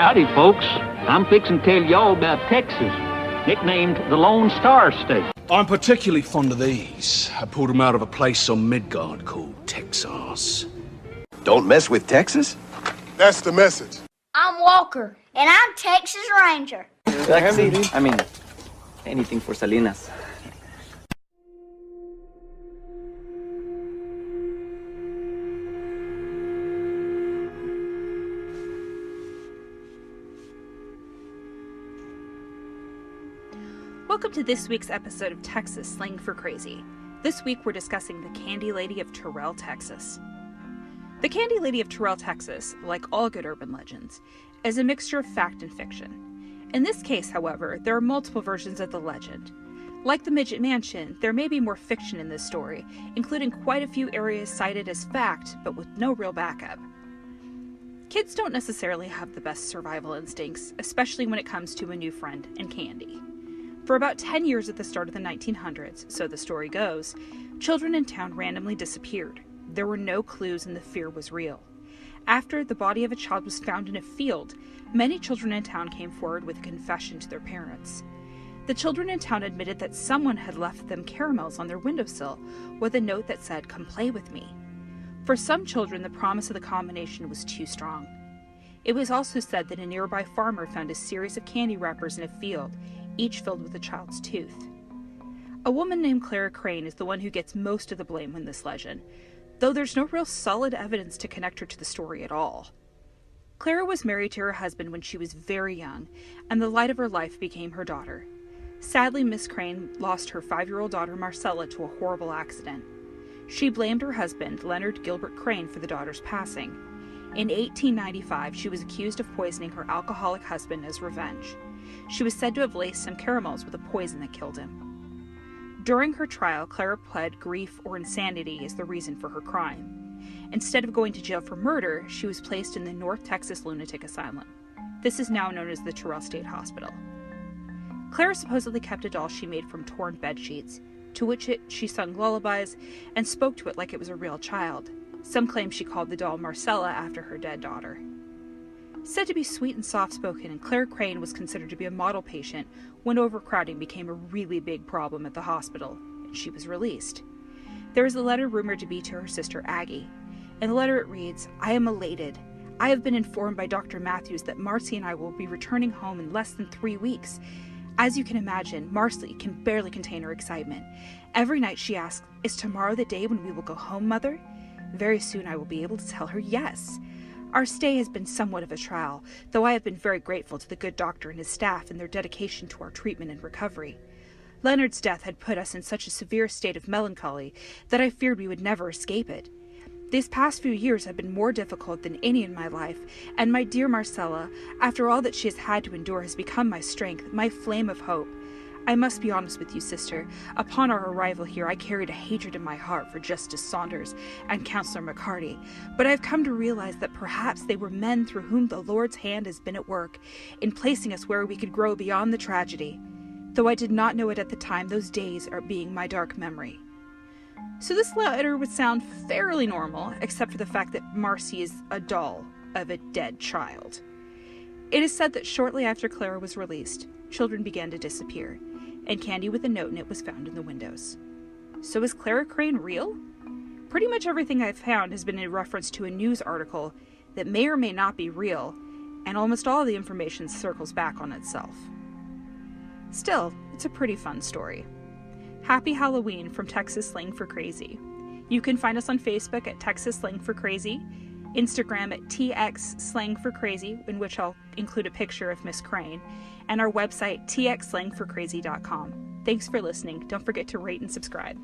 Howdy, folks. I'm fixing to tell y'all about Texas, nicknamed the Lone Star State. I'm particularly fond of these. I pulled them out of a place on Midgard called Texas. Don't mess with Texas? That's the message. I'm Walker, and I'm Texas Ranger. I mean, anything for Salinas. Welcome to this week's episode of Texas Slang for Crazy. This week we're discussing the Candy Lady of Terrell, Texas. The Candy Lady of Terrell, Texas, like all good urban legends, is a mixture of fact and fiction. In this case, however, there are multiple versions of the legend. Like the Midget Mansion, there may be more fiction in this story, including quite a few areas cited as fact, but with no real backup. Kids don't necessarily have the best survival instincts, especially when it comes to a new friend and candy. For about 10 years at the start of the 1900s, so the story goes, children in town randomly disappeared. There were no clues and the fear was real. After the body of a child was found in a field, many children in town came forward with a confession to their parents. The children in town admitted that someone had left them caramels on their windowsill with a note that said, "Come play with me." For some children, the promise of the combination was too strong. It was also said that a nearby farmer found a series of candy wrappers in a field, each filled with a child's tooth. A woman named Clara Crane is the one who gets most of the blame in this legend, though there's no real solid evidence to connect her to the story at all. Clara was married to her husband when she was very young, and the light of her life became her daughter. Sadly, Miss Crane lost her 5-year-old daughter Marcella to a horrible accident. She blamed her husband, Leonard Gilbert Crane, for the daughter's passing. In 1895, she was accused of poisoning her alcoholic husband as revenge. She was said to have laced some caramels with a poison that killed him. During her trial, Clara pled grief or insanity as the reason for her crime. Instead of going to jail for murder, she was placed in the North Texas Lunatic Asylum. This is now known as the Terrell State Hospital. Clara supposedly kept a doll she made from torn bed sheets, to which she sung lullabies and spoke to it like it was a real child. Some claim she called the doll Marcella after her dead daughter. Said to be sweet and soft-spoken, and Clara Crane was considered to be a model patient when overcrowding became a really big problem at the hospital, and she was released. There is a letter rumored to be to her sister Aggie. In the letter it reads, "I am elated. I have been informed by Dr. Matthews that Marcy and I will be returning home in less than 3 weeks. As you can imagine, Marcy can barely contain her excitement. Every night she asks, 'Is tomorrow the day when we will go home, Mother?' Very soon I will be able to tell her yes. Our stay has been somewhat of a trial, though I have been very grateful to the good doctor and his staff and their dedication to our treatment and recovery. Leonard's death had put us in such a severe state of melancholy that I feared we would never escape it. These past few years have been more difficult than any in my life, and my dear Marcella, after all that she has had to endure, has become my strength, my flame of hope. I must be honest with you, sister. Upon our arrival here, I carried a hatred in my heart for Justice Saunders and Counselor McCarty, but I have come to realize that perhaps they were men through whom the Lord's hand has been at work in placing us where we could grow beyond the tragedy. Though I did not know it at the time, those days are being my dark memory." So this letter would sound fairly normal, except for the fact that Marcy is a doll of a dead child. It is said that shortly after Clara was released, children began to disappear, and candy with a note in it was found in the windows. So is Clara Crane real? Pretty much everything I've found has been in reference to a news article that may or may not be real, and almost all of the information circles back on itself. Still, it's a pretty fun story. Happy Halloween from Texas Slang for Crazy. You can find us on Facebook at Texas Slang for Crazy, Instagram at TX Slang for Crazy, in which I'll include a picture of Miss Crane, and our website txslangforcrazy.com. Thanks for listening. Don't forget to rate and subscribe.